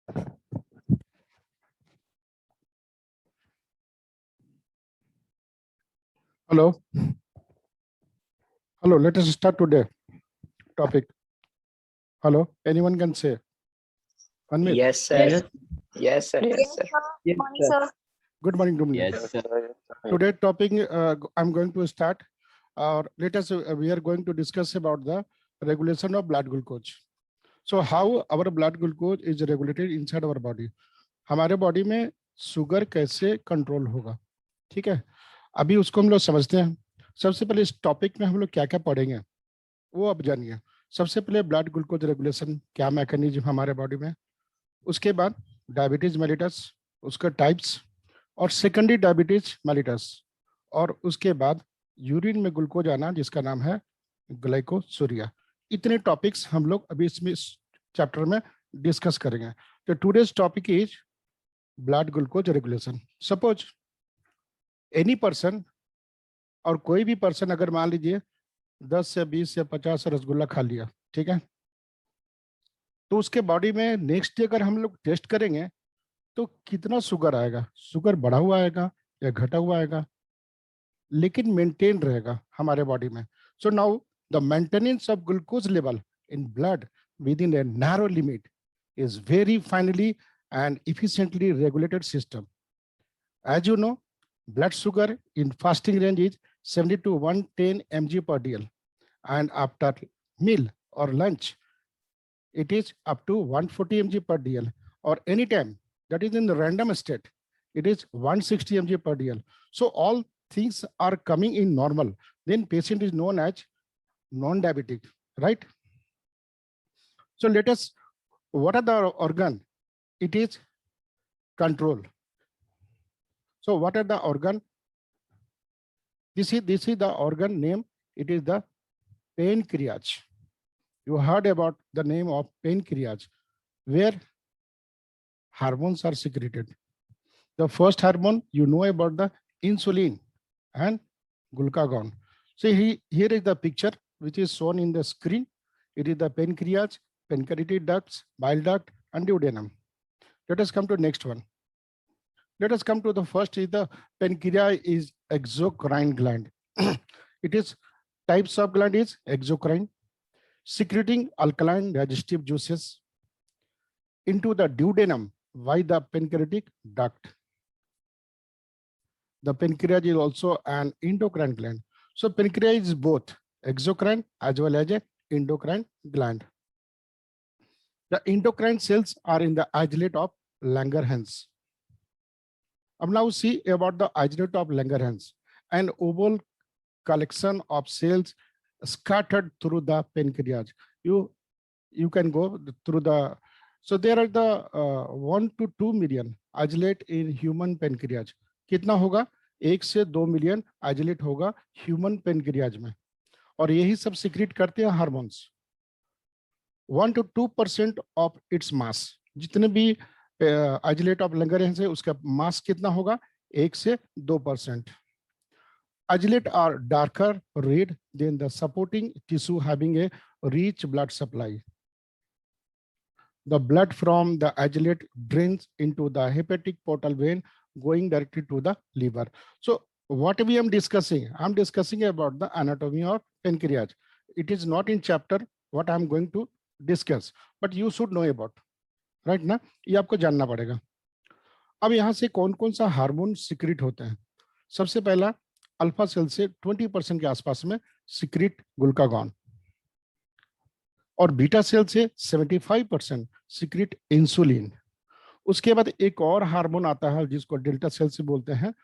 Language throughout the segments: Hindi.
Hello. Hello. Let us start today topic. Hello. Anyone can say. Unmute. Yes, sir. Yes, sir. Yes, sir. Good morning, sir. Good morning, Dumni. Yes, sir. Today topic I'm going to start. Let us. We are going to discuss about the regulation of blood glucose. So how our blood glucose is regulated inside our body. हमारे बॉडी में शुगर कैसे कंट्रोल होगा, ठीक है। अभी उसको हम लोग समझते हैं। सबसे पहले इस टॉपिक में हम लोग क्या क्या पढ़ेंगे वो अब जानिए। सबसे पहले ब्लड ग्लूकोज रेगुलेशन क्या मैकेनिज्म हमारे बॉडी में, उसके बाद डायबिटीज मेलिटस उसका टाइप्स और सेकेंडरी डायबिटीज मेलिटस, और उसके बाद यूरिन में ग्लूकोज आना जिसका नाम है ग्लाइकोसूरिया। इतने टॉपिक्स हम लोग अभी इसमें चैप्टर में डिस्कस करेंगे। तो today's topic is blood glucose regulation. Suppose any person, और कोई भी पर्सन अगर मान लीजिए 10 से 20 से 50 रसगुल्ला खा लिया, ठीक है, तो उसके बॉडी में नेक्स्ट डे अगर हम लोग टेस्ट करेंगे तो कितना शुगर आएगा, शुगर बढ़ा हुआ आएगा या घटा हुआ आएगा, लेकिन मेंटेन रहेगा हमारे बॉडी में। So now the maintenance of glucose level in blood with in a narrow limit is very finally and efficiently regulated system. As you know, blood sugar in fasting range is 70 to 110 mg per dl, and after meal or lunch, it is up to 140 mg per dl, or anytime that is in the random state, it is 160 mg per dl. So all things are coming in normal. Then patient is known as non-diabetic, right? So let us, what are the organ? It is control. So what are the organ? This is the organ name. It is the pancreas. You heard about the name of pancreas, where hormones are secreted. The first hormone you know about the insulin and glucagon. So here is the picture which is shown in the screen. It is the pancreas, pancreatic ducts, bile duct, and duodenum. Let us come to next one. Let us come to the first. Is the pancreas is exocrine gland. It is types of gland is exocrine, secreting alkaline digestive juices into the duodenum by the pancreatic duct. The pancreas is also an endocrine gland. So pancreas is both exocrine as well as a endocrine gland. The endocrine cells are in the islet of Langerhans. Now see about the islet of Langerhans, an oval collection of cells scattered through the pancreas. You can go through the, so there are the 1 to 2 million islet in human pancreas. कितना होगा? 1 से 2 मिलियन आइसोलेट होगा ह्यूमन पेनक्रियाज में, और यही सब सीक्रेट करते हैं hormones. 1 to 2% of its mass, जितने भी आइसोलेट ऑफ लैंगरहैंस है उसका मास कितना होगा? 1 से 2%. Isolate are darker red than the supporting tissue having a rich blood supply. The blood from the isolate drains into the hepatic portal vein, going directly to the liver. So what we am discussing? I'm discussing about the anatomy of pancreas. It is not in chapter what I'm going to discuss, but you should know about, right ना? ये आपको जानना पड़ेगा। अब यहाँ से कौन कौन सा हार्मोन सीक्रेट होते हैं? सबसे पहला, अल्फा सेल से 20% के आसपास में सीक्रेट ग्लूकागॉन, और बीटा सेल से 75% सीक्रेट इंसुलिन। उसके बाद एक और हार्मोन आता है जिसको डेल्टा सेल से बोलते हैं,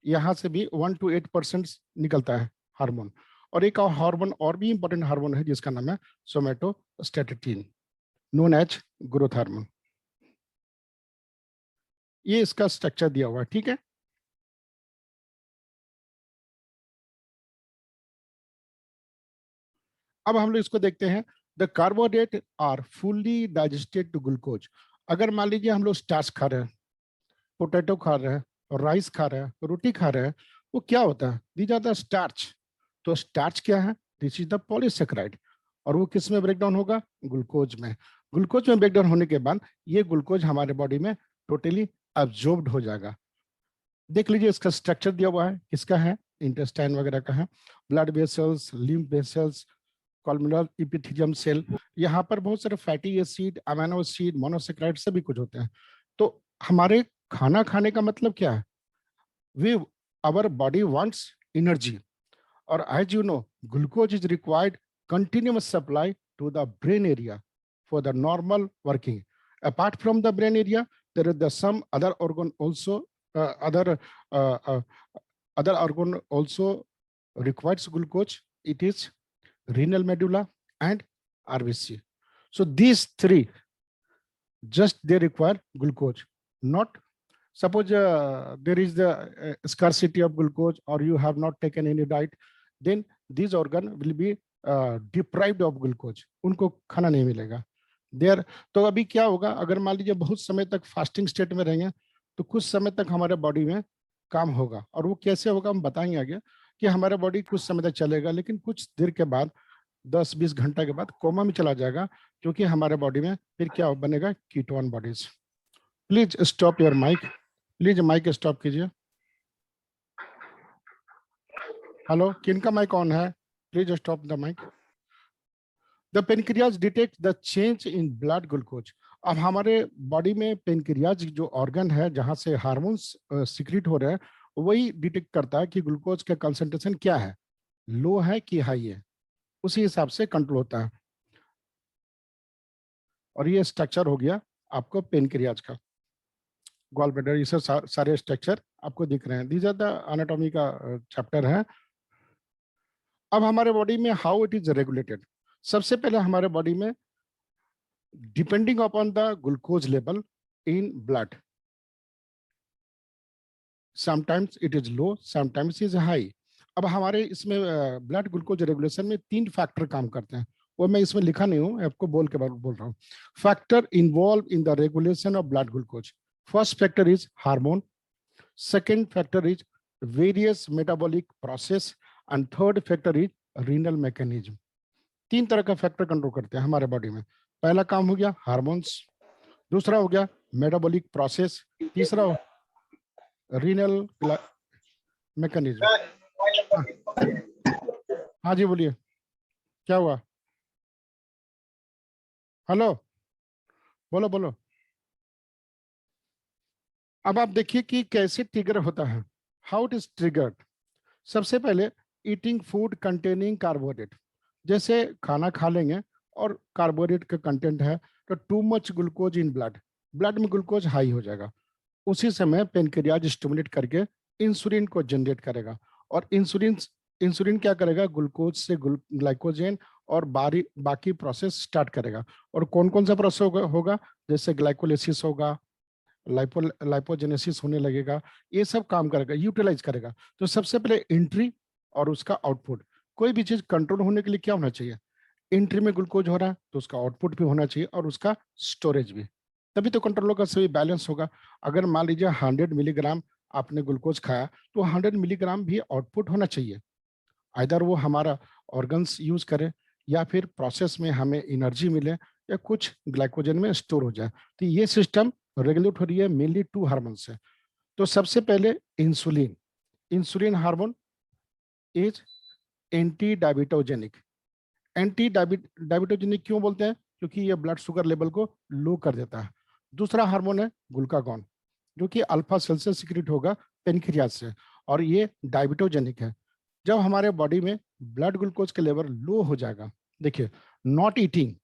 यहाँ से भी 1 to 8% निकलता है हार्मोन। और एक और हार्मोन और भी इंपॉर्टेंट हार्मोन है जिसका नाम है somatostatin, known as growth hormone. ये इसका स्ट्रक्चर दिया हुआ है, ठीक है। अब हम लोग इसको देखते हैं। The carbohydrate are fully digested to glucose. अगर मान लीजिए हम लोग स्टार्च खा रहे हैं, पोटैटो खा रहे हैं, राइस खा रहे हैं, रोटी खा रहे हैं, वो क्या होता है? These are the starch. तो स्टार्च क्या है? दिस इज द पॉलीसेकेराइड, और वो किस में ब्रेक डाउन होगा? ग्लूकोज में। ग्लूकोज में ब्रेकडाउन होने के बाद ये ग्लूकोज हमारे बॉडी में टोटली अब्जॉर्ब्ड हो जाएगा। देख लीजिए इसका स्ट्रक्चर दिया हुआ है, किसका है, इंटेस्टाइन वगैरह का है, blood vessels, lymph vessels, columnar epithelium cell. यहाँ पर बहुत सारे fatty acid, amino acid, monosaccharide सभी कुछ होते हैं। तो हमारे खाना खाने का मतलब क्या है, we our body wants energy, और as you know glucose is required continuous supply to the brain area for the normal working. Apart from the brain area, there is some other organ also, uh, uh, other organ also requires glucose. It is renal medulla and RBC. So these three, just they require glucose. Not suppose there is the scarcity of glucose or you have not taken any diet, then these organ will be deprived of glucose, उनको खाना नहीं मिलेगा देयर। तो अभी क्या होगा, अगर मान लीजिए बहुत समय तक फास्टिंग स्टेट में रहेंगे तो कुछ समय तक हमारे बॉडी में काम होगा, और वो कैसे होगा हम बताएंगे आगे, कि हमारा बॉडी कुछ समय तक चलेगा लेकिन कुछ देर के बाद 10-20 घंटा के बाद कोमा में चला जाएगा, क्योंकि हमारे बॉडी में फिर क्या बनेगा, ketone bodies. Please stop your mic, please mic stop कीजिए। हेलो, किनका माइक ऑन है? Please stop the mic. The pancreas detects the change in blood glucose. अब हमारे बॉडी में पेनक्रियाज जो ऑर्गन है जहां से हार्मोन्स सिक्रीट हो रहे हैं, वही डिटेक्ट करता है कि ग्लूकोज का कंसंट्रेशन क्या है, लो है कि हाई है, उसी हिसाब से कंट्रोल होता है। और ये स्ट्रक्चर हो गया आपको पेनक्रियाज का, गॉल ब्लैडर, ये सारे स्ट्रक्चर आपको दिख रहे हैं। दीज आर द एनाटॉमी का चैप्टर है। अब हमारे बॉडी में हाउ इट इज रेगुलेटेड, सबसे पहले हमारे बॉडी में depending upon the glucose level in blood, sometimes it is low, sometimes is high. अब हमारे इसमें ब्लड ग्लूकोज रेगुलेशन में 3 फैक्टर काम करते हैं, वो मैं इसमें लिखा नहीं हूं, आपको बोल के बोल रहा हूँ। Factor involve in the regulation of blood glucose, first factor is hormone, second factor is various metabolic process, and third factor is renal mechanism. 3 तरह का फैक्टर कंट्रोल करते हैं हमारे बॉडी में। पहला काम हो गया हार्मोन्स, दूसरा हो गया मेटाबॉलिक प्रोसेस, तीसरा रीनल मैकेनिज्म। हाँ जी बोलिए, क्या हुआ? हेलो, बोलो बोलो। अब आप देखिए कि कैसे ट्रिगर होता है, हाउ इट इज ट्रिगर्ड। सबसे पहले ईटिंग फूड कंटेनिंग कार्बोहाइड्रेट, जैसे खाना खा लेंगे और कार्बोहाइड्रेट का कंटेंट है तो too much glucose in blood, blood में ग्लूकोज हाई हो जाएगा, उसी समय पेनक्रियाज स्टिमुलेट करके इंसुलिन को जनरेट करेगा, और इंसुलिन क्या करेगा, ग्लूकोज से ग्लाइकोजन और बाकी प्रोसेस स्टार्ट करेगा। और कौन कौन सा प्रोसेस होगा, जैसे ग्लाइकोलिसिस होगा, लाइपोजेनेसिस होने लगेगा, ये सब काम करेगा, यूटिलाइज करेगा। तो सबसे पहले एंट्री और उसका आउटपुट। कोई भी चीज कंट्रोल होने के लिए क्या होना चाहिए, एंट्री में ग्लूकोज हो रहा है तो उसका आउटपुट भी होना चाहिए और उसका स्टोरेज भी, तभी तो कंट्रोल होगा, सभी बैलेंस होगा। अगर मान लीजिए 100 मिलीग्राम आपने ग्लूकोज खाया तो 100 मिलीग्राम भी आउटपुट होना चाहिए, आइदर वो हमारा ऑर्गन्स यूज करे या फिर प्रोसेस में हमें एनर्जी मिले या कुछ ग्लाइकोजन में स्टोर हो जाए। तो ये सिस्टम रेगुलेट हो रही है मेनली 2 हार्मोन से। तो सबसे पहले insulin, insulin hormone is anti diabetogenic. Anti diabetogenic क्यों बोलते हैं, क्योंकि ये ब्लड शुगर लेवल को लो कर देता है। दूसरा हार्मोन है ग्लूकागॉन, जो कि अल्फा सेल से सिक्रेट होगा पेनक्रियाज से, और ये डायबिटोजेनिक है। जब हमारे बॉडी में ब्लड ग्लूकोज के लेवल लो हो जाएगा, देखिए, not eating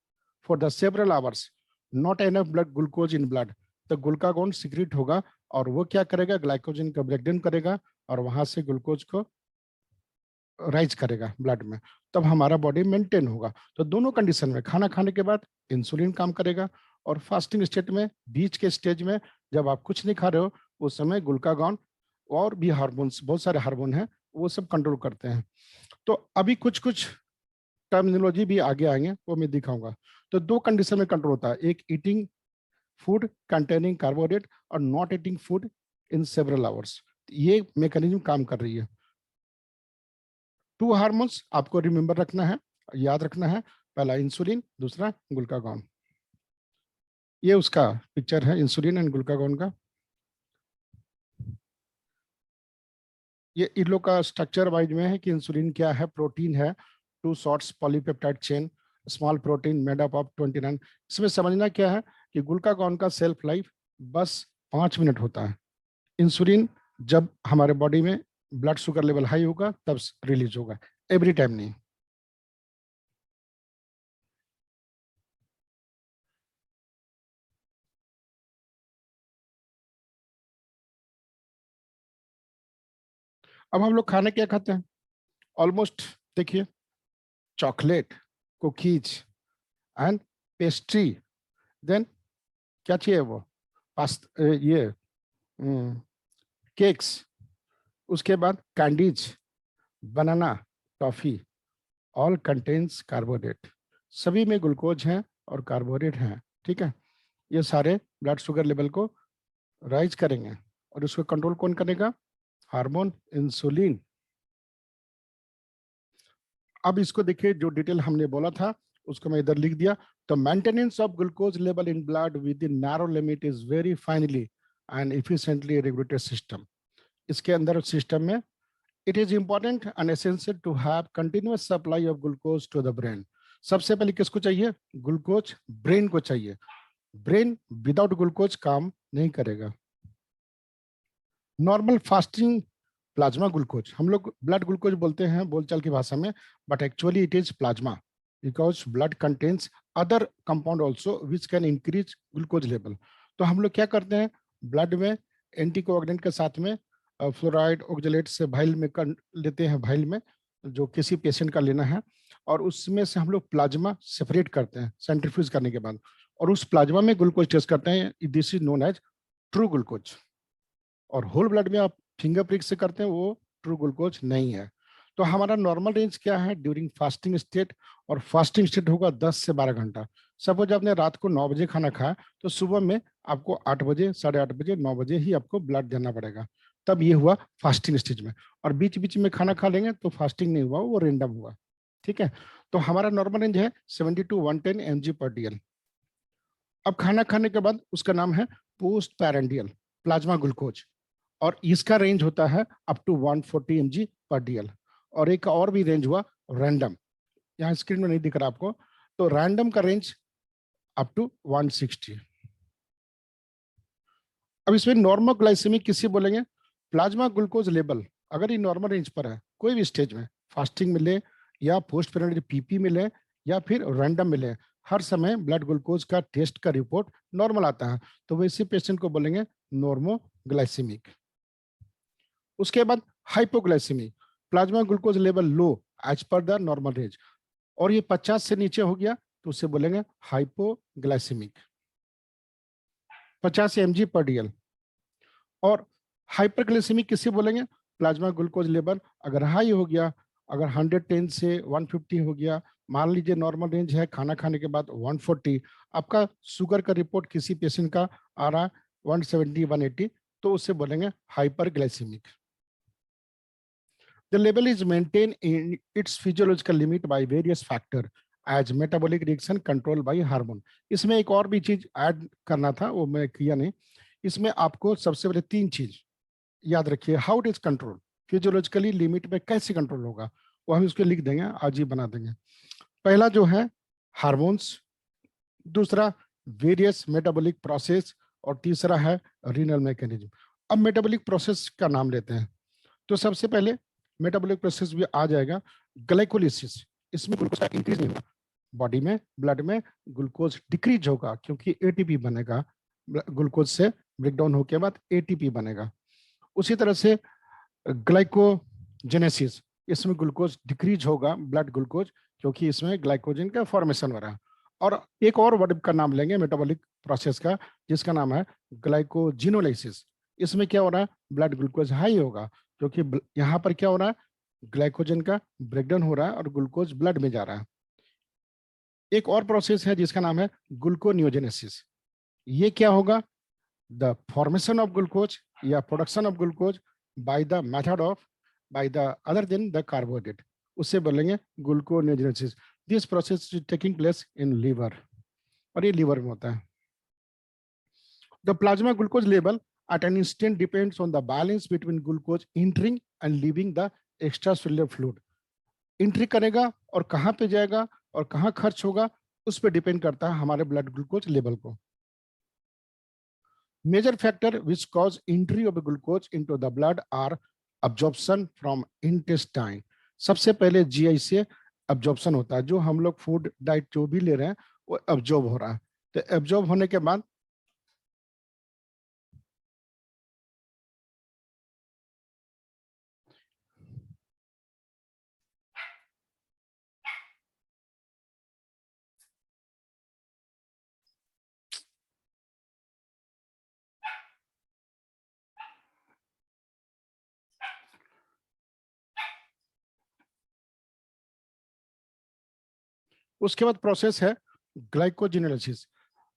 for the several hours, not enough blood glucose in blood, तो ग्लूकागॉन सिक्रेट होगा और वो क्या करेगा, ग्लाइकोजन का ब्रेकडाउन करेगा और वहां से ग्लूकोज को राइज करेगा ब्लड में, तब हमारा बॉडी मेंटेन होगा। तो दोनों कंडीशन में, खाना खाने के बाद इंसुलिन काम करेगा, और फास्टिंग स्टेट में, बीच के स्टेज में जब आप कुछ नहीं खा रहे हो, उस समय ग्लूकागॉन और भी हार्मोन्स, बहुत सारे हार्मोन हैं, वो सब कंट्रोल करते हैं। तो अभी कुछ कुछ टर्मिनोलॉजी भी आगे आएंगे, वो मैं दिखाऊंगा। तो 2 कंडीशन में कंट्रोल होता है, एक ईटिंग फूड कंटेनिंग कार्बोहाइड्रेट और not eating food in several hours. ये मैकेनिज्म काम कर रही है। 2 हार्मोन्स आपको रिमेंबर रखना है, याद रखना है, पहला इंसुलिन, दूसरा ग्लूकागॉन। ये उसका पिक्चर है इंसुलिन एंड ग्लूकागॉन का। ये इन लोग का स्ट्रक्चर वाइज में है कि इंसुलिन क्या है, प्रोटीन है, 2 shorts polypeptide chain, small protein made up of 29। इसमें समझना क्या है कि ग्लूकागॉन का सेल्फ लाइफ बस 5 मिनट होता है। इंसुलिन जब हमारे बॉडी में ब्लड शुगर लेवल हाई होगा तब रिलीज होगा, एवरी टाइम नहीं। अब हम लोग खाने क्या खाते हैं? ऑलमोस्ट देखिए, chocolate, cookies and pastry, then क्या चाहिए वो, पास्त ये केक्स, उसके बाद candies, banana, toffee, all contains carbohydrate. सभी में ग्लूकोज है और कार्बोहाइड्रेट है, ठीक है। ये सारे ब्लड शुगर लेवल को राइज करेंगे और उसको कंट्रोल कौन करेगा? Hormone insulin. अब इसको देखिए, जो डिटेल हमने बोला था उसको मैं इधर लिख दिया। तो maintenance of glucose level in blood with in narrow limit is very finally and efficiently regulated system. इसके अंदर सिस्टम में it is important and essential to have continuous supply of glucose to the brain। सबसे पहले किसको चाहिए? ग्लूकोज ब्रेन को चाहिए। ब्रेन विदाउट ग्लूकोज काम नहीं करेगा। नॉर्मल फास्टिंग प्लाज्मा ग्लूकोज, हम लोग ब्लड ग्लूकोज बोलते हैं बोलचाल की भाषा में, but actually it is plasma because blood contains other compound also which can increase glucose level. तो हम लोग क्या करते हैं, ब्लड में एंटीकोएगुलेंट के साथ में फ्लोराइड ऑक्जेलेट से भाइल में लेते हैं, भाइल में जो किसी पेशेंट का लेना है, और उसमें से हम लोग प्लाज्मा सेपरेट करते हैं सेंट्रीफ्यूज करने के बाद, और उस प्लाज्मा में ग्लूकोज टेस्ट करते हैं। This is known as true glucose. और होल ब्लड में आप फिंगर प्रिक से करते हैं, वो ट्रू ग्लूकोज नहीं है। तो हमारा नॉर्मल रेंज क्या है ड्यूरिंग फास्टिंग स्टेट? और फास्टिंग स्टेट होगा 10 से 12 घंटा। सपोज आपने रात को 9 बजे खाना खाया तो सुबह में आपको 8 बजे, 8:30 बजे, 9 बजे ही आपको ब्लड देना पड़ेगा, तब ये हुआ फास्टिंग स्टेज में। और बीच बीच में खाना खा लेंगे तो फास्टिंग नहीं हुआ, वो रेंडम हुआ, ठीक है। तो हमारा नॉर्मल रेंज है 70 to 110 mg/dl। अब खाना खाने के बाद उसका नाम है पोस्ट पैरेंडियल प्लाज्मा ग्लूकोज, और इसका रेंज होता है अप टू 140 mg/dl। और एक और भी रेंज हुआ रैंडम, यहाँ स्क्रीन में नहीं दिख रहा आपको, तो रैंडम का रेंज अप टू 160। अब इसमें नॉर्मल ग्लाइसेमिक किसी बोलेंगे? प्लाज्मा ग्लूकोज लेवल अगर ये नॉर्मल रेंज पर है कोई भी स्टेज में, फास्टिंग मिले या पोस्ट पेरेंडियल पीपी मिले या फिर रैंडम मिले, हर समय ब्लड ग्लूकोज का टेस्ट का रिपोर्ट नॉर्मल आता है, तो वैसे पेशेंट को बोलेंगे नॉर्मोग्लाइसेमिक। उसके बाद hypoglycemic, plasma glucose level low as per the normal range, और ये 50 से नीचे हो गया तो उसे बोलेंगे हाइपोग्लाइसेमिक, 50 mg/dl। और हाइपरग्लाइसेमिक किसे बोलेंगे? प्लाज्मा ग्लूकोज लेवल अगर हाई हो गया, अगर 110 से 150 हो गया, मान लीजिए नॉर्मल रेंज है खाना खाने के बाद 140, आपका शुगर का रिपोर्ट किसी पेशेंट का आ रहा 170 180, तो उसे बोलेंगे hyperglycaemic. The level is maintained in its physiological limit by various factors as metabolic reaction controlled by hormone। इसमें एक और भी चीज ऐड करना था, वो मैं किया नहीं। इसमें आपको सबसे पहले 3 चीज याद रखिए। How it is control, physiologically limit में कैसे कंट्रोल होगा, वो हम इसको लिख देंगे, आज ही बना देंगे। पहला जो है हार्मोन्स, दूसरा वेरियस मेटाबॉलिक प्रोसेस, और तीसरा है रीनल मैकेनिज्म। अब मेटाबॉलिक प्रोसेस का नाम लेते हैं। तो सबसे पहले मेटाबॉलिक प्रोसेस भी आ जाएगा ग्लाइकोलिसिस। इसमें ग्लूकोज का इंक्रीज नहीं होगा, बॉडी में ब्लड में ग्लूकोज डिक्रीज होगा क्योंकि एटीपी बनेगा, ग्लूकोज से ब्रेकडाउन होने के बाद एटीपी बनेगा। उसी तरह से ग्लाइकोजेनेसिस, इसमें ग्लूकोज डिक्रीज होगा ब्लड ग्लूकोज, क्योंकि इसमें ग्लाइकोजन का फॉर्मेशन हो रहा है। और एक और वर्ड का नाम लेंगे मेटाबॉलिक प्रोसेस का, जिसका नाम है ग्लाइकोजिनोलाइसिस। इसमें क्या हो रहा है, ब्लड ग्लूकोज हाई होगा क्योंकि यहाँ पर क्या हो रहा है, ग्लाइकोजन का ब्रेकडाउन हो रहा है और ग्लूकोज ब्लड में जा रहा है। एक और प्रोसेस है जिसका नाम है ग्लूकोनियोजेनेसिस। ये क्या होगा, द फॉर्मेशन ऑफ ग्लूकोज या production of glucose by the method of by the other than the carbohydrate, उसे बोलेंगे gluconeogenesis. This process is taking place in liver, और ये लीवर में होता है। The plasma glucose level at an instant depends on the balance between glucose entering and leaving the extracellular fluid. Entry करेगा और कहाँ पे जाएगा और कहाँ खर्च होगा, उस पर डिपेंड करता है हमारे ब्लड ग्लूकोज लेवल को. Major factor which cause entry of glucose into the blood are absorption from intestine. सबसे पहले GI से absorption होता है, जो हम लोग फूड डाइट जो भी ले रहे हैं वो absorb हो रहा है. तो absorb होने के बाद उसके बाद प्रोसेस है ग्लाइकोजिनोलाइसिस.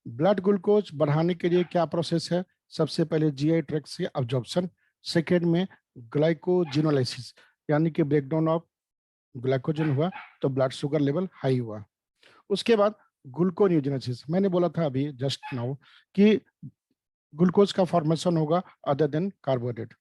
ब्लड ग्लूकोज बढ़ाने के लिए क्या प्रोसेस है? सबसे पहले जीआई ट्रैक्ट से अब्जॉर्प्शन, सेकेंड में ग्लाइकोजिनोलाइसिस यानी कि ब्रेकडाउन ऑफ ग्लाइकोजन हुआ तो ब्लड शुगर लेवल हाई हुआ. उसके बाद ग्लूकोनियोजेनेसिस, मैंने बोला था अभी जस्ट नाउ कि ग्लूकोज का फॉर्मेशन होगा अदर देन कार्बोहाइड्रेट.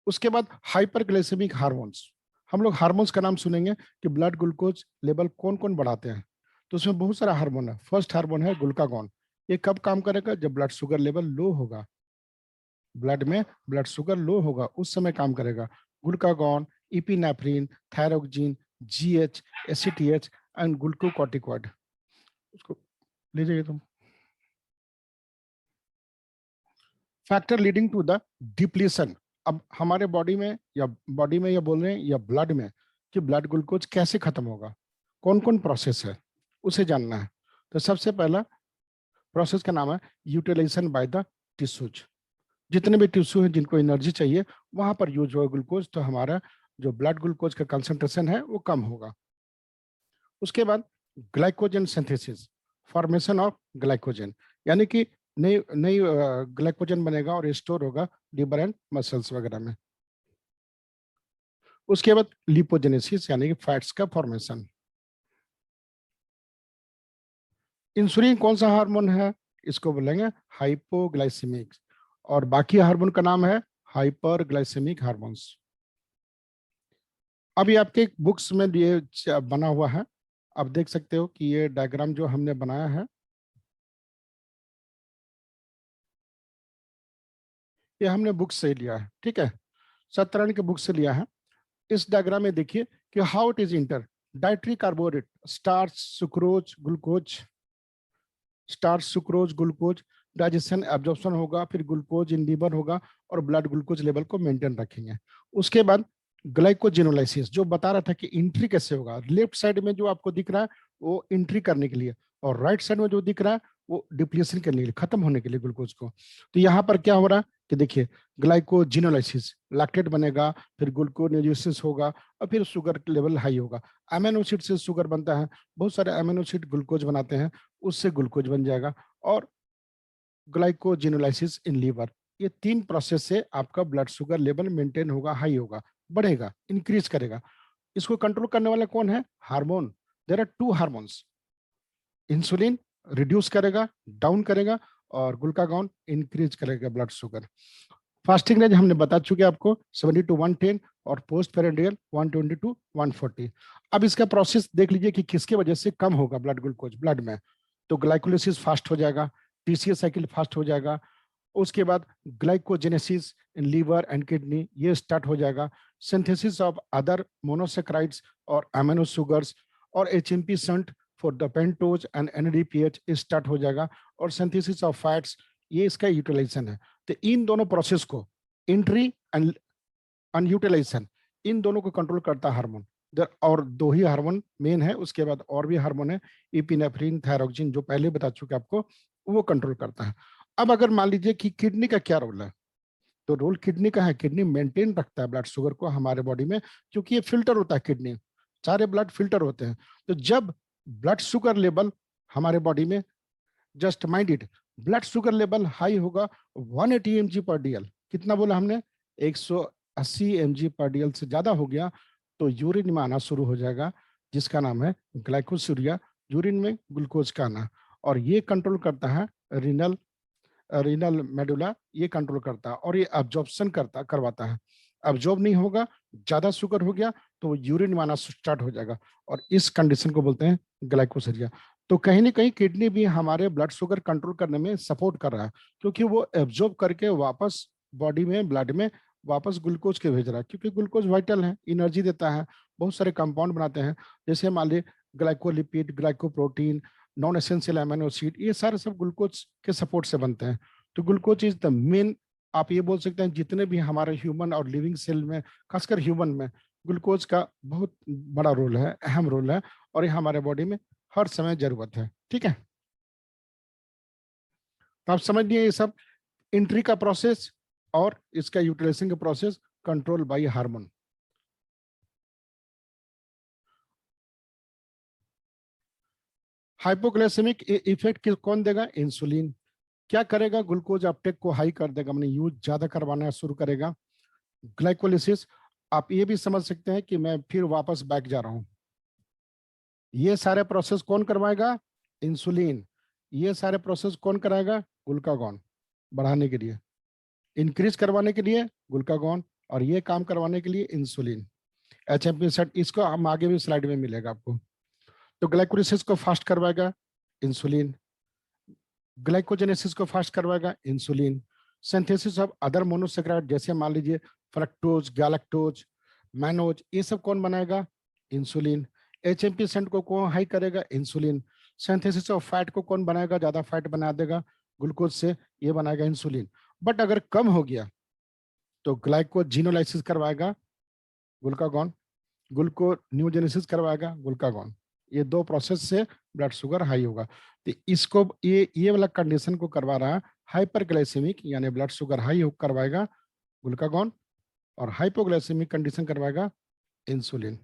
उसके बाद हाइपरग्लाइसेमिक हार्मोन्स, हम लोग हार्मोन्स का नाम सुनेंगे कि ब्लड ग्लूकोज लेवल कौन कौन बढ़ाते हैं. तो उसमें बहुत सारा हार्मोन है. फर्स्ट हार्मोन है ग्लूकागॉन. ये कब काम करेगा? जब ब्लड शुगर लेवल लो होगा, ब्लड में ब्लड शुगर लो होगा उस समय काम करेगा. Glucagon, epinephrine, thyroxine, GH, ACTH and glucocorticoid. उसको ले जाइए तुम. Factor leading to the depletion. अब हमारे बॉडी में या बोल रहे हैं या ब्लड में कि ब्लड ग्लूकोज कैसे खत्म होगा, कौन कौन प्रोसेस है उसे जानना है. तो सबसे पहला प्रोसेस का नाम है यूटिलाइजेशन बाय द टिश्यूज. जितने भी टिश्यू हैं जिनको एनर्जी चाहिए वहां पर यूज होगा ग्लूकोज, तो हमारा जो ब्लड ग्लूकोज का कंसंट्रेशन है वो कम होगा. उसके बाद glycogen synthesis, formation of glycogen, यानी कि नई नई ग्लाइकोजन बनेगा और स्टोर होगा लिवर एंड मसल्स वगैरह में. उसके बाद लिपोजेनेसिस यानी कि फैट्स का फॉर्मेशन. इंसुलिन कौन सा हार्मोन है? इसको बोलेंगे हाइपोग्लाइसेमिक, और बाकी हार्मोन का नाम है हाइपरग्लाइसेमिक हार्मोन्स. अभी आपके बुक्स में ये बना हुआ है, आप देख सकते हो कि ये डायग्राम जो हमने बनाया है ये हमने बुक से लिया है. ठीक है, सत्तरण के बुक से लिया है. इस डायग्राम में देखिए कि how it is inter. Dietary carbohydrate, starch, sucrose, glucose, starch, sucrose, glucose, digestion, absorption होगा, फिर ग्लूकोज इन लीवर होगा और ब्लड ग्लूकोज लेवल को मेंटेन रखेंगे. उसके बाद ग्लाइकोजिनोलाइसिस, जो बता रहा था कि एंट्री कैसे होगा. लेफ्ट साइड में जो आपको दिख रहा है वो एंट्री करने के लिए, और राइट साइड में जो दिख रहा है वो डिप्लीशन करने के लिए, खत्म होने के लिए ग्लूकोज को. तो यहाँ पर क्या हो रहा है कि देखिए ग्लाइकोजिनोलाइसिस, लैक्टेट बनेगा, फिर ग्लूकोनियोजेनेसिस होगा और फिर शुगर लेवल हाई होगा. अमीनो एसिड से शुगर बनता है, बहुत सारे अमीनो एसिड ग्लूकोज बनाते हैं, उससे ग्लूकोज बन जाएगा. और ग्लाइकोजिनोलाइसिस इन लीवर, ये तीन प्रोसेस से आपका ब्लड शुगर लेवल मेंटेन होगा, हाई होगा, बढ़ेगा, इंक्रीज करेगा. इसको कंट्रोल करने वाला कौन है? Hormone. There are two hormones. Insulin reduce करेगा, डाउन करेगा, और ग्लूकागॉन इंक्रीज करेगा ब्लड शुगर. फास्टिंग रेंज हमने बता चुके आपको 70 to 110 और पोस्ट पेरिडियल 120 to 140. अब इसका प्रोसेस देख लीजिए कि किसके वजह से कम होगा ब्लड ग्लूकोज ब्लड में. तो ग्लाइकोलाइसिस फास्ट हो जाएगा, टीसीएस साइकिल फास्ट हो जाएगा. उसके बाद glycogenesis in liver and kidney ये स्टार्ट हो जाएगा. सिंथेसिस ऑफ अदर मोनोसेक्राइड्स और अमीनो शुगर्स और HMP shunt for the pentose and NADPH start हो जाएगा. और सिंथेसिस ऑफ फैट्स, ये इसका यूटिलाइजेशन है. तो इन दोनों प्रोसेस को, एंट्री एंड अनयूटिलाइजेशन, इन दोनों को कंट्रोल करता है हार्मोन. और दो ही हार्मोन मेन है, उसके बाद और भी हार्मोन है, इपिनेफ्रिन, थायरोक्सिन, जो पहले बता चुके आपको, वो कंट्रोल करता है. अब अगर मान लीजिए कि किडनी का क्या रोल है, तो रोल किडनी का है, किडनी मेंटेन रखता है ब्लड शुगर को हमारे बॉडी में, क्योंकि ये फिल्टर होता है किडनी, सारे ब्लड फिल्टर होते हैं. तो जब ब्लड शुगर लेवल हमारे बॉडी में, just mind it, blood sugar level high होगा 180 mg/dl, कितना बोला हमने? 180 mg/dl से ज्यादा हो गया तो यूरिन में आना शुरू हो जाएगा, जिसका नाम है ग्लाइकोसूरिया, यूरिन में ग्लूकोज का आना. और ये कंट्रोल करता है रीनल रीनल मेडुला ये कंट्रोल करता है और ये अब्जॉर्प्शन करवाता है। अब्जॉर्ब नहीं होगा, ज्यादा शुगर हो गया तो वो यूरिन में आना स्टार्ट हो जाएगा और इस कंडीशन को बोलते हैं ग्लाइकोसिरिया। तो कहीं ना कहीं किडनी भी हमारे ब्लड शुगर कंट्रोल करने में सपोर्ट कर रहा है, क्योंकि वो एब्जॉर्ब करके वापस बॉडी में ब्लड में वापस ग्लूकोज के भेज रहा है, क्योंकि ग्लूकोज वाइटल है, एनर्जी देता है, बहुत सारे कंपाउंड बनाते हैं, जैसे मान लीजिए glycolipid, glycoprotein, non essential amino acid, ये सारे सब ग्लूकोज के सपोर्ट से बनते हैं। तो ग्लूकोज इज द मेन, आप ये बोल सकते हैं जितने भी हमारे ह्यूमन और लिविंग सेल में, खासकर ह्यूमन में ग्लूकोज का बहुत बड़ा रोल है, अहम रोल है, और ये हमारे बॉडी में हर समय जरूरत है। ठीक है, तो आप समझ लिए ये सब एंट्री का प्रोसेस और इसका यूटिलाइजेशन का process control by hormone. Hypoglycemic effect कौन देगा? इंसुलिन। क्या करेगा? ग्लूकोज अपटेक को हाई कर देगा, मैंने यूज ज्यादा करवाना शुरू करेगा। ग्लाइकोलिसिस, आप ये भी समझ सकते हैं कि मैं फिर वापस बैक जा रहा हूं। ये सारे प्रोसेस कौन करवाएगा? इंसुलिन। ये सारे प्रोसेस कौन कराएगा? ग्लूकागॉन बढ़ाने के लिए, इंक्रीज करवाने के लिए ग्लूकागॉन, और ये काम करवाने के लिए इंसुलिन। एचएमपी सेट, इसको हम आगे भी स्लाइड में मिलेगा आपको। तो ग्लाइकोलिसिस को फास्ट करवाएगा इंसुलिन, ग्लाइकोजेनेसिस को फास्ट करवाएगा insulin, synthesis of other monosaccharide जैसे मान लीजिए फ्रक्टोज, गैलेक्टोज, मैनोज, ये सब कौन बनाएगा? इंसुलिन। एचएमपी सेंट को कौन हाई करेगा? इंसुलिन। सिंथेसिस ऑफ फैट को कौन बनाएगा? ज्यादा फैट बना देगा ग्लूकोज से, ये बनाएगा इंसुलिन। बट अगर कम हो गया तो ग्लाइकोजिनोलाइसिस करवाएगा ग्लूकागॉन, ग्लूकोन्यूजेनेसिस करवाएगा ग्लूकागॉन। ये दो प्रोसेस से ब्लड शुगर हाई होगा। तो इसको ये वाला कंडीशन को करवा रहा है हाइपरग्लाइसेमिक, यानी ब्लड शुगर हाई करवाएगा ग्लूकागॉन, और हाइपोग्लाइसेमिक कंडीशन करवाएगा इंसुलिन।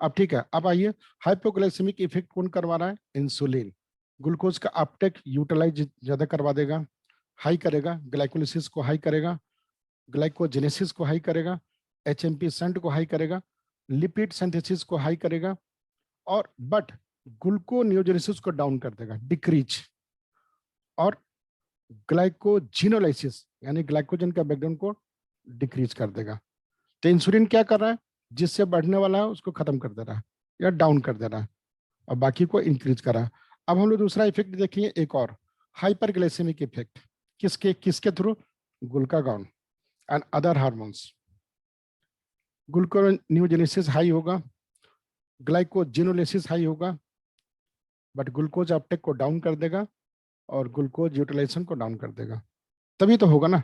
अब ठीक है, अब आइए हाइपोग्लाइसेमिक इफेक्ट कौन करवा रहा है? इंसुलिन। ग्लूकोज का अपटेक यूटिलाइज ज्यादा करवा देगा, हाई करेगा, ग्लाइकोलिसिस को हाई करेगा, ग्लाइकोजेनेसिस को हाई करेगा, एचएमपी सेंट को हाई करेगा, लिपिड सिंथेसिस को हाई करेगा, और बट ग्लूकोनियोजेनेसिस को डाउन कर देगा, डिक्रीज, और ग्लाइकोजिनोलाइसिस यानी ग्लाइकोजन का ब्रेकडाउन को डिक्रीज कर देगा। तो इंसुलिन क्या कर रहा है? जिससे बढ़ने वाला है उसको खत्म कर दे रहा है या डाउन कर दे रहा है, और बाकी को इंक्रीज कर रहा है। अब हम लोग दूसरा इफेक्ट देखेंगे, एक और हाइपरग्लाइसेमिक इफेक्ट, किसके किसके through? Glucagon and other hormones. Gluconeogenesis high होगा, ग्लाइकोजिनोलाइसिस हाई होगा, बट ग्लूकोज अपटेक को डाउन कर देगा और ग्लूकोज यूटिलाइजेशन को डाउन कर देगा। तभी तो होगा ना,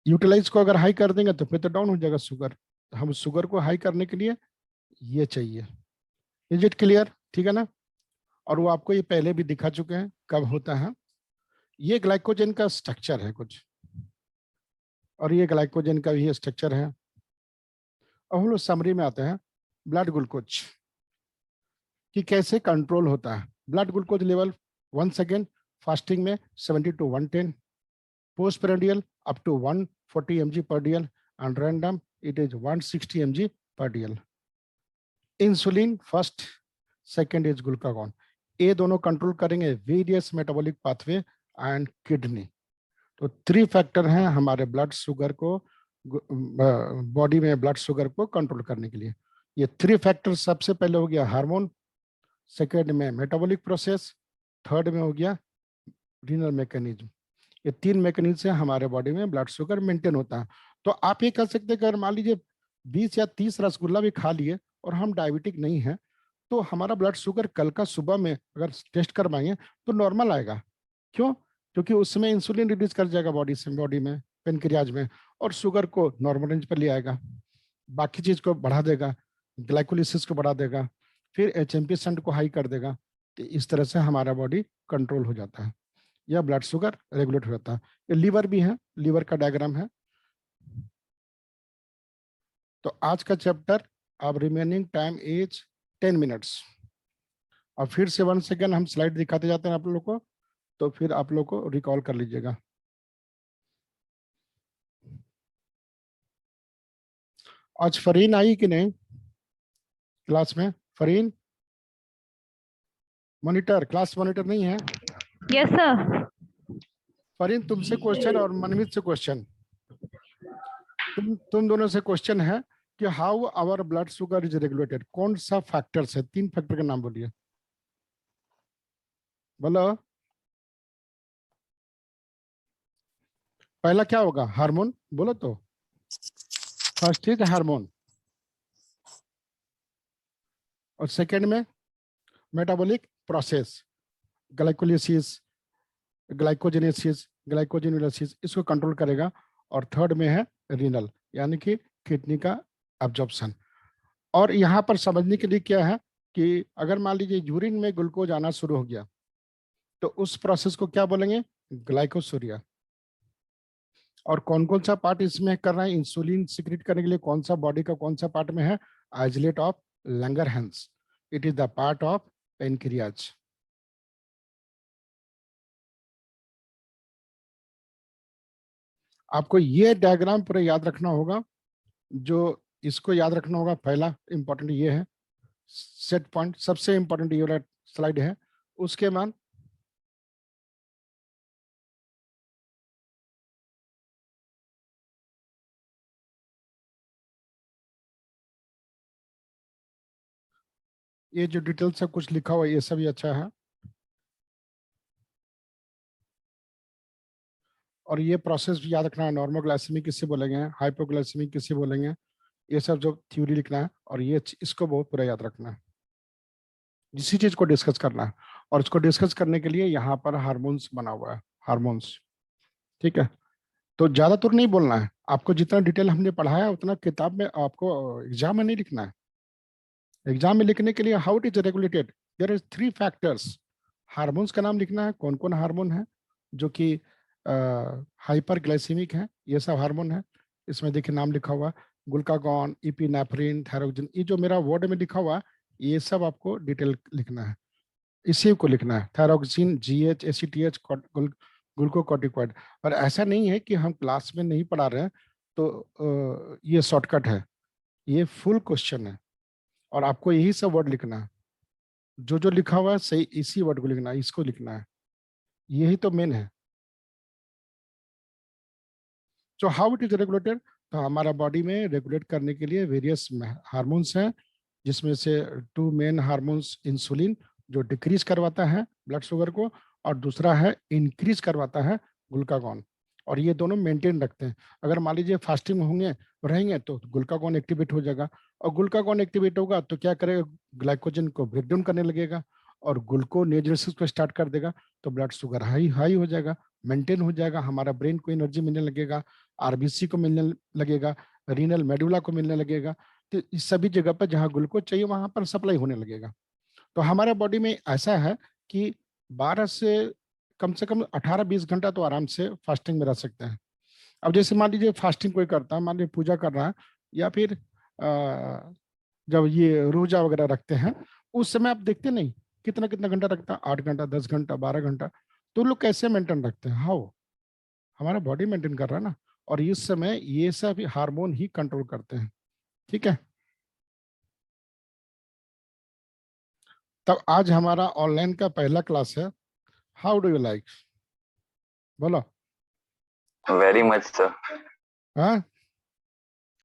यूटिलाइज को अगर हाई कर देंगे तो फिर तो डाउन हो जाएगा शुगर। हम शुगर को हाई करने के लिए ये चाहिए। Is it clear? ठीक है ना? और वो आपको ये पहले भी दिखा चुके हैं कब होता है। ये ग्लाइकोजन का स्ट्रक्चर है कुछ, और ये ग्लाइकोजन का भी स्ट्रक्चर है। अब हम लोग समरी में आते हैं, ब्लड ग्लूकोज कि कैसे कंट्रोल होता है। Blood glucose level once again fasting में 70 to 110, post prandial up to 140 mg per dl, and random it is 160 mg per dl. Insulin first, second is glucagon. ये दोनों कंट्रोल करेंगे various metabolic pathway and kidney. तो 3 फैक्टर हैं हमारे ब्लड शुगर को, बॉडी में ब्लड शुगर को कंट्रोल करने के लिए। ये 3 फैक्टर, सबसे पहले हो गया हार्मोन, सेकेंड में मेटाबॉलिक प्रोसेस, थर्ड में हो गया रीनल मैकेनिज्म। ये 3 मैकेनिज्म से हमारे बॉडी में ब्लड शुगर मेंटेन होता है। तो आप ये कह सकते हैं कि अगर मान लीजिए 20 या 30 रसगुल्ला भी खा लिए और हम डायबिटिक नहीं है, तो हमारा ब्लड शुगर कल का सुबह में अगर टेस्ट करवाएंगे तो नॉर्मल आएगा। क्यों? क्योंकि उस समय इंसुलिन रिलीज कर जाएगा बॉडी में, पेनक्रियाज में, और शुगर को नॉर्मल रेंज पर ले आएगा, बाकी चीज को बढ़ा देगा, ग्लाइकोलिसिस को बढ़ा देगा, फिर एचएमपी सेंट को हाई कर देगा। तो इस तरह से हमारा बॉडी कंट्रोल हो जाता है, या ब्लड शुगर रेगुलेट हो जाता है। ये लीवर भी है, लीवर का डायग्राम है। तो आज का चैप्टर, अब रिमेनिंग टाइम इज 10 मिनट्स। और फिर से 1 सेकेंड हम स्लाइड दिखाते जाते हैं आप लोग को, तो फिर आप लोग को रिकॉल कर लीजिएगा। आज फरीन आई कि नहीं क्लास में? फरीन मॉनिटर, क्लास मॉनिटर नहीं है? Yes sir. परिन तुमसे क्वेश्चन और मनमीत से क्वेश्चन, तुम दोनों से क्वेश्चन है कि how our blood sugar is regulated, कौन सा फैक्टर्स है, 3 फैक्टर का नाम बोलिए, बोलो। पहला क्या होगा, हार्मोन, बोलो तो। फर्स्ट इज हार्मोन, और सेकेंड में metabolic process, glycolysis, glycogenesis, glycogenolysis, इसको कंट्रोल करेगा। और थर्ड में है रीनल, यानी कि किडनी का एब्जॉर्प्शन। और यहाँ पर समझने के लिए क्या है कि अगर मान लीजिए यूरिन में ग्लूकोज आना शुरू हो गया तो उस प्रोसेस को क्या बोलेंगे, ग्लाइकोसूरिया। और कौन कौन सा पार्ट इसमें कर रहा है, इंसुलिन सिक्रेट करने के लिए कौन सा बॉडी का कौन सा पार्ट में है, isolate of Langerhans, it is the part of pancreas. आपको ये डायग्राम पूरा याद रखना होगा। जो इसको याद रखना होगा, पहला इंपॉर्टेंट ये है, सेट पॉइंट सबसे इंपॉर्टेंट ये वाला स्लाइड है। उसके बाद ये जो डिटेल सब कुछ लिखा हुआ है ये सब भी अच्छा है। और ये प्रोसेस भी याद रखना है, नॉर्मोग्लाइसेमिक किससे बोलेंगे, हाइपोग्लाइसेमिक किससे बोलेंगे, ये सब जो थ्योरी लिखना है। और ये इसको बहुत पूरा याद रखना है, इसी चीज को डिस्कस करना है। और इसको डिस्कस करने के लिए यहाँ पर हार्मोन्स बना हुआ है, हार्मोन्स, ठीक है। तो ज्यादा तो नहीं बोलना है आपको, जितना डिटेल हमने पढ़ाया उतना किताब में आपको एग्जाम में नहीं लिखना है। एग्जाम में लिखने के लिए how it is regulated, there is 3 factors. Hormones का नाम लिखना है, कौन कौन हार्मोन है जो कि हाइपर ग्लाइसेमिक है, ये सब हार्मोन है। इसमें देखिए नाम लिखा हुआ, ग्लूकागॉन, इपिनेफ्रिन, थायरोक्सिन, ये जो मेरा वर्ड में लिखा हुआ ये सब आपको डिटेल लिखना है, इसी को लिखना है, थायरोक्सिन, जीएच, एसीटीएच, ग्लूकोकॉर्टिकॉइड। और ऐसा नहीं है कि हम क्लास में नहीं पढ़ा रहे हैं तो ये शॉर्टकट है, ये फुल क्वेश्चन है। और आपको यही सब वर्ड लिखना है, जो जो लिखा हुआ है सही इसी वर्ड को लिखना है, इसको लिखना है, यही तो मेन है। तो हाउ इट इज रेगुलेटेड, तो हमारा बॉडी में रेगुलेट करने के लिए वेरियस हार्मोन्स हैं, जिसमें से 2 मेन हार्मोन्स, इंसुलिन जो डिक्रीज करवाता है ब्लड शुगर को, और दूसरा है इंक्रीज करवाता है ग्लूकागॉन। और ये दोनों मेंटेन रखते हैं। अगर मान लीजिए फास्टिंग में होंगे रहेंगे तो ग्लूकागॉन एक्टिवेट हो जाएगा, और ग्लूकागॉन एक्टिवेट होगा तो क्या करेगा, ग्लाइकोजन को ब्रेक डाउन करने लगेगा और ग्लूकोनेओजेनेसिस को स्टार्ट कर देगा, तो ब्लड शुगर हाई हाई हो जाएगा, मेंटेन हो जाएगा, हमारा ब्रेन को एनर्जी मिलने लगेगा, आरबीसी को मिलने लगेगा, रीनल मेडुला को मिलने लगेगा। तो इस सभी जगह पर जहाँ ग्लूकोज चाहिए वहां पर सप्लाई होने लगेगा। तो हमारे बॉडी में ऐसा है कि 12 से कम 18-20 घंटा तो आराम से फास्टिंग में रह सकते हैं। अब जैसे मान लीजिए फास्टिंग कोई करता है, मान लीजिए पूजा कर रहा है, या फिर जब ये रोजा वगैरह रखते हैं उस समय आप देखते नहीं कितना कितना घंटा रखता है, 8 घंटा, 10 घंटा, 12 घंटा। तो लोग कैसे मेंटेन रखते हैं, हाउ, हमारा बॉडी मेंटेन कर रहा है ना। और इस समय ये सब हार्मोन ही कंट्रोल करते हैं, ठीक है। तब आज हमारा ऑनलाइन का पहला क्लास है, हाउ डू यू लाइक, बोलो। Very much, sir. हाँ,